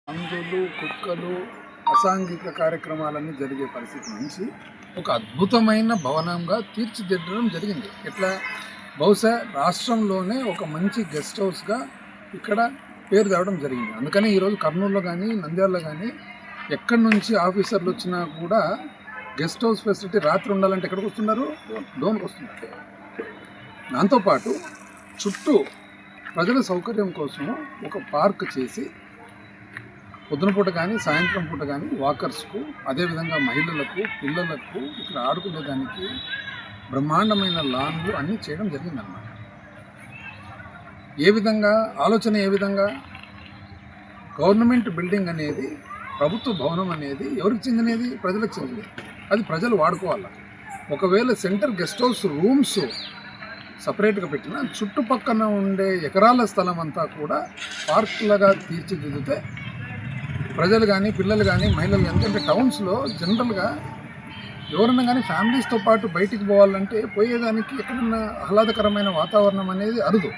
పందులు, కుక్కలు, అసాంఘిక కార్యక్రమాలన్నీ జరిగే పరిస్థితి నుంచి ఒక అద్భుతమైన భవనంగా తీర్చిదిద్దడం జరిగింది. ఇట్లా బహుశా రాష్ట్రంలోనే ఒక మంచి గెస్ట్ హౌస్గా ఇక్కడ పేరు తేవడం జరిగింది. అందుకని ఈరోజు కర్నూలులో కానీ నంద్యాలలో కానీ ఎక్కడి నుంచి ఆఫీసర్లు వచ్చినా కూడా గెస్ట్ హౌస్ ఫెసిలిటీ రాత్రి ఉండాలంటే ఎక్కడికి వస్తున్నారు? డోన్కి వస్తున్నారు. దాంతోపాటు చుట్టూ ప్రజల సౌకర్యం కోసం ఒక పార్క్ చేసి పొద్దున పూట కానీ సాయంత్రం పూట కానీ వాకర్స్కు, అదేవిధంగా మహిళలకు, పిల్లలకు ఇక్కడ ఆడుకునేదానికి బ్రహ్మాండమైన లాన్లు అన్నీ చేయడం జరిగిందన్నమాట. ఆలోచన ఏ విధంగా గవర్నమెంట్ బిల్డింగ్ అనేది, ప్రభుత్వ భవనం అనేది ఎవరికి చెందినది? ప్రజలకు చెందినది. అది ప్రజలు వాడుకోవాలి. ఒకవేళ సెంటర్ గెస్ట్ హౌస్ రూమ్స్ సపరేట్గా పెట్టిన చుట్టుపక్కన ఉండే ఎకరాల స్థలం అంతా కూడా పార్కులుగా తీర్చిదిద్దితే ప్రజలు కానీ, పిల్లలు కానీ, మహిళలు కానీ, ఎందుకంటే టౌన్స్లో జనరల్గా ఎవరన్నా కానీ ఫ్యామిలీస్తో పాటు బయటికి పోవాలంటే పోయేదానికి ఎక్కడన్నా ఆహ్లాదకరమైన వాతావరణం అనేది అరుదు.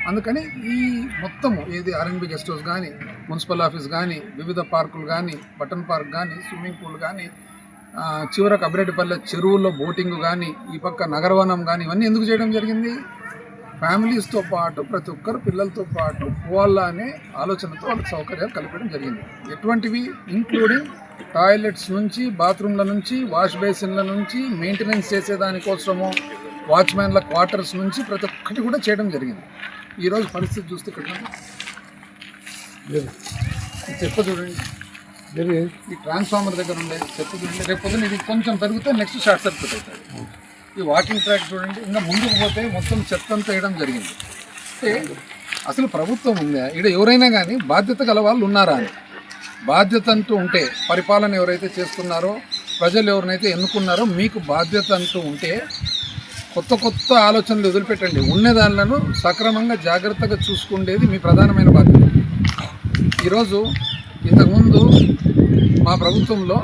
అందుకని ఈ మొత్తము ఆర్ఎన్బి గెస్ట్ హౌస్ కానీ, మున్సిపల్ ఆఫీస్ కానీ, వివిధ పార్కులు కానీ, బటన్ పార్క్ కానీ, స్విమ్మింగ్ పూల్ కానీ, చివరకు అబిరెడ్డిపల్లె చెరువుల్లో బోటింగ్ కానీ, ఈ పక్క నగరవనం కానీ, ఇవన్నీ ఎందుకు చేయడం జరిగింది? ఫ్యామిలీస్తో పాటు ప్రతి ఒక్కరు పిల్లలతో పాటు పోవాలా అనే ఆలోచనతో వాళ్ళకి సౌకర్యాలు కల్పించడం జరిగింది. ఎటువంటివి? ఇంక్లూడింగ్ టాయిలెట్స్ నుంచి, బాత్రూమ్ల నుంచి, వాష్ బేసిన్ల నుంచి, మెయింటెనెన్స్ చేసేదానికోసము వాచ్మ్యాన్ల క్వార్టర్స్ నుంచి ప్రతి ఒక్కటి కూడా చేయడం జరిగింది. ఈరోజు పరిస్థితి చూస్తే ఇక్కడ చెత్త చూడండి, ఈ ట్రాన్స్ఫార్మర్ దగ్గర ఉండే చెత్త చూడండి. రేపు పొద్దున ఇది కొంచెం పెరిగితే నెక్స్ట్ షార్ట్ సర్క్యూట్ అవుతుంది. ఈ వాకింగ్ ట్రాక్ చూడండి, ఇంకా ముందుకు పోతే మొత్తం చెత్త అంతా వేయడం జరిగింది. అంటే అసలు ప్రభుత్వం ఉందా? ఇక్కడ ఎవరైనా కానీ బాధ్యత గల వాళ్ళు ఉన్నారా అని, బాధ్యత అంటూ ఉంటే, పరిపాలన ఎవరైతే చేస్తున్నారో, ప్రజలు ఎవరినైతే ఎన్నుకున్నారో, మీకు బాధ్యత అంటూ ఉంటే కొత్త కొత్త ఆలోచనలు వదిలిపెట్టండి. ఉన్నదాళ్లను సక్రమంగా జాగ్రత్తగా చూసుకునేది మీ ప్రధానమైన బాధ్యత. ఈరోజు ఇంతకుముందు మా ప్రభుత్వంలో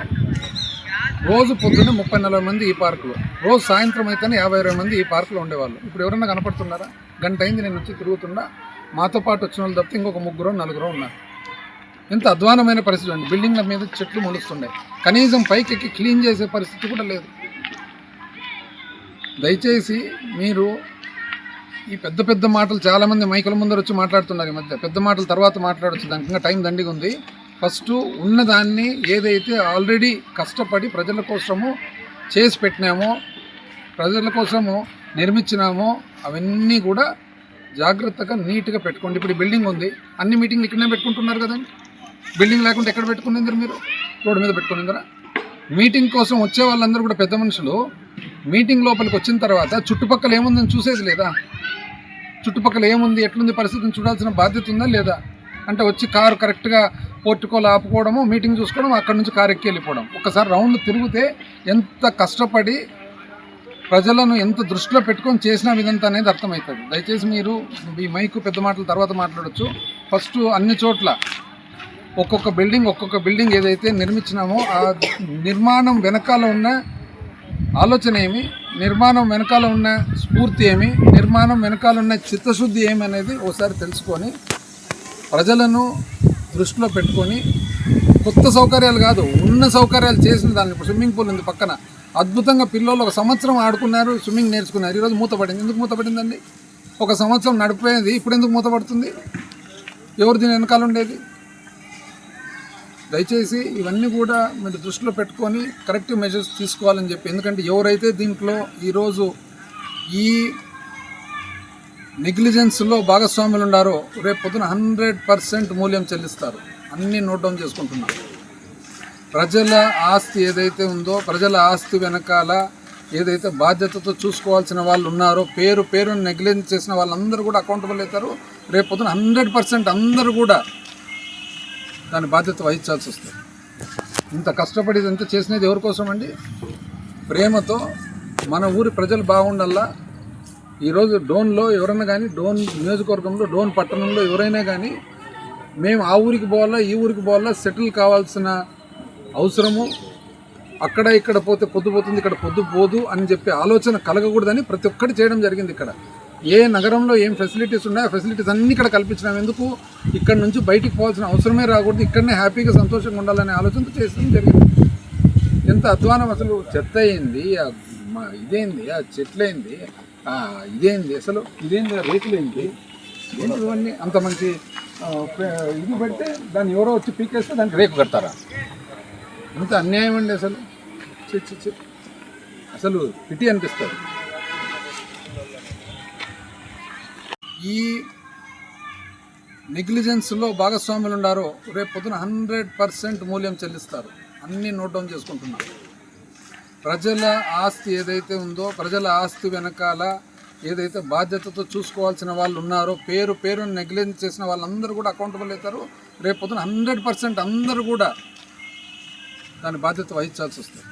రోజు పొద్దున్న 30-40 మంది ఈ పార్కులో, రోజు సాయంత్రం అయితేనే 50-60 మంది ఈ పార్కులో ఉండేవాళ్ళు. ఇప్పుడు ఎవరన్నా కనపడుతున్నారా? గంట అయింది నేను వచ్చి తిరుగుతున్నా, మాతో పాటు వచ్చిన వాళ్ళు తప్పితే ఇంకొక 3-4 ఉన్నారు. ఎంత అధ్వానమైన పరిస్థితి అండి. బిల్డింగ్ల మీద చెట్లు మొలుస్తున్నాయి, కనీసం పైకెక్కి క్లీన్ చేసే పరిస్థితి కూడా లేదు. దయచేసి మీరు ఈ పెద్ద పెద్ద మాటలు, చాలామంది మైకుల ముందర వచ్చి మాట్లాడుతున్నారు ఈ మధ్య. పెద్ద మాటలు తర్వాత మాట్లాడచ్చు, దానికి ఇంకా టైం దండిగా ఉంది. ఫస్ట్ ఉన్నదాన్ని ఏదైతే ఆల్రెడీ కష్టపడి ప్రజల కోసము చేసి పెట్టినామో, ప్రజల కోసము నిర్మించినామో అవన్నీ కూడా జాగ్రత్తగా నీట్గా పెట్టుకోండి. ఇప్పుడు బిల్డింగ్ ఉంది, అన్ని మీటింగ్లు ఇక్కడనే పెట్టుకుంటున్నారు కదండి. బిల్డింగ్ లేకుండా ఎక్కడ పెట్టుకునేందరు? మీరు రోడ్డు మీద పెట్టుకునేందరా? మీటింగ్ కోసం వచ్చే వాళ్ళందరూ కూడా పెద్ద మనుషులు మీటింగ్ లోపలికి వచ్చిన తర్వాత చుట్టుపక్కల ఏముందని చూసేది లేదా? చుట్టుపక్కల ఏముంది, ఎట్లుంది పరిస్థితిని చూడాల్సిన బాధ్యత ఉందా లేదా? అంటే వచ్చి కారు కరెక్ట్గా పోర్టుకోలు ఆపుకోవడము, మీటింగ్ చూసుకోవడం, అక్కడి నుంచి కారు ఎక్కి వెళ్ళిపోవడం. ఒకసారి రౌండ్ తిరిగితే ఎంత కష్టపడి ప్రజలను ఎంత దృష్టిలో పెట్టుకొని చేసిన విధంతా అనేది అర్థమవుతుంది. దయచేసి మీరు ఈ మైకు పెద్ద మాటలు తర్వాత మాట్లాడచ్చు. ఫస్ట్ అన్ని చోట్ల ఒక్కొక్క బిల్డింగ్ ఏదైతే నిర్మించినామో ఆ నిర్మాణం వెనకాల ఉన్న ఆలోచన ఏమి, నిర్మాణం వెనకాల ఉన్న స్ఫూర్తి ఏమి, నిర్మాణం వెనకాల ఉన్న చిత్తశుద్ధి ఏమి అనేది ఒకసారి తెలుసుకొని ప్రజలను దృష్టిలో పెట్టుకొని కొత్త సౌకర్యాలు కాదు, ఉన్న సౌకర్యాలు చేసిన దాన్ని. ఇప్పుడు స్విమ్మింగ్ పూల్ ఉంది పక్కన, అద్భుతంగా పిల్లలు 1 సంవత్సరం ఆడుకున్నారు, స్విమ్మింగ్ నేర్చుకున్నారు. ఈరోజు మూతపడింది. ఎందుకు మూతపడిందండి? 1 సంవత్సరం నడిపోయేది ఇప్పుడు ఎందుకు మూతపడుతుంది? ఎవరు దీని వెనకాల ఉండేది? దయచేసి ఇవన్నీ కూడా మీరు దృష్టిలో పెట్టుకొని కరెక్టివ్ మెజర్స్ తీసుకోవాలని చెప్పి. ఎందుకంటే ఎవరైతే దీంట్లో ఈరోజు ఈ నెగ్లిజెన్స్లో భాగస్వాములు ఉండారో రేపు పొద్దున 100% మూల్యం చెల్లిస్తారు. అన్నీ నోట్ డౌన్ చేసుకుంటున్నారు. ప్రజల ఆస్తి ఏదైతే ఉందో, ప్రజల ఆస్తి వెనకాల ఏదైతే బాధ్యతతో చూసుకోవాల్సిన వాళ్ళు ఉన్నారో, పేరును నెగ్లిజెన్స్ చేసిన వాళ్ళందరూ కూడా అకౌంటబుల్ అవుతారు. రేపు పొద్దున 100% అందరూ కూడా దాని బాధ్యత వహించాల్సి వస్తుంది. ఇంత కష్టపడి ఇదంతా చేసినది ఎవరి కోసం అండి? ప్రేమతో మన ఊరి ప్రజలు బాగుండాలా. ఈరోజు డోన్లో ఎవరైనా కానీ, డోన్ నియోజకవర్గంలో, డోన్ పట్టణంలో ఎవరైనా కానీ మేము ఆ ఊరికి పోవాలా, ఈ ఊరికి పోవాలా, సెటిల్ కావాల్సిన అవసరము, అక్కడ ఇక్కడ పోతే పొద్దు పోతుంది, ఇక్కడ పొద్దు పోదు అని చెప్పి ఆలోచన కలగకూడదని ప్రతి ఒక్కటి చేయడం జరిగింది. ఇక్కడ ఏ నగరంలో ఏం ఫెసిలిటీస్ ఉన్నాయో ఆ ఫెసిలిటీస్ అన్నీ ఇక్కడ కల్పించినాం. ఎందుకు ఇక్కడ నుంచి బయటికి పోవాల్సిన అవసరమే రాకూడదు, ఇక్కడనే హ్యాపీగా సంతోషంగా ఉండాలనే ఆలోచనతో చేసడం జరిగింది. ఎంత అధ్వానం అసలు! చెత్త అయింది, ఇదేంది, ఆ చెట్లయింది, ఇదేంది, అసలు ఇదేంది, రేకులేంది, ఏంటి ఇవన్నీ అంత మంచి ఇది పెడితే దాన్ని ఎవరో వచ్చి పీకేస్తే దానికి రేకు కడతారా? అంత అన్యాయం అండి అసలు. అసలు పిటి అనిపిస్తుంది. ఈ నెగ్లిజెన్స్లో భాగస్వాములు ఉన్నారో రేపు పొద్దున 100% మూల్యం చెల్లిస్తారు. అన్నీ నోట్ డౌన్ చేసుకుంటున్నారు. ప్రజల ఆస్తి ఏదైతే ఉందో, ప్రజల ఆస్తి వెనకాల ఏదైతే బాధ్యతతో చూసుకోవాల్సిన వాళ్ళు ఉన్నారో, పేరును నెగ్లెక్ట్ చేసిన వాళ్ళందరూ కూడా అకౌంటబుల్ అవుతారు. రేపు పొద్దున 100% అందరూ కూడా దాని బాధ్యత వహించాల్సి వస్తుంది.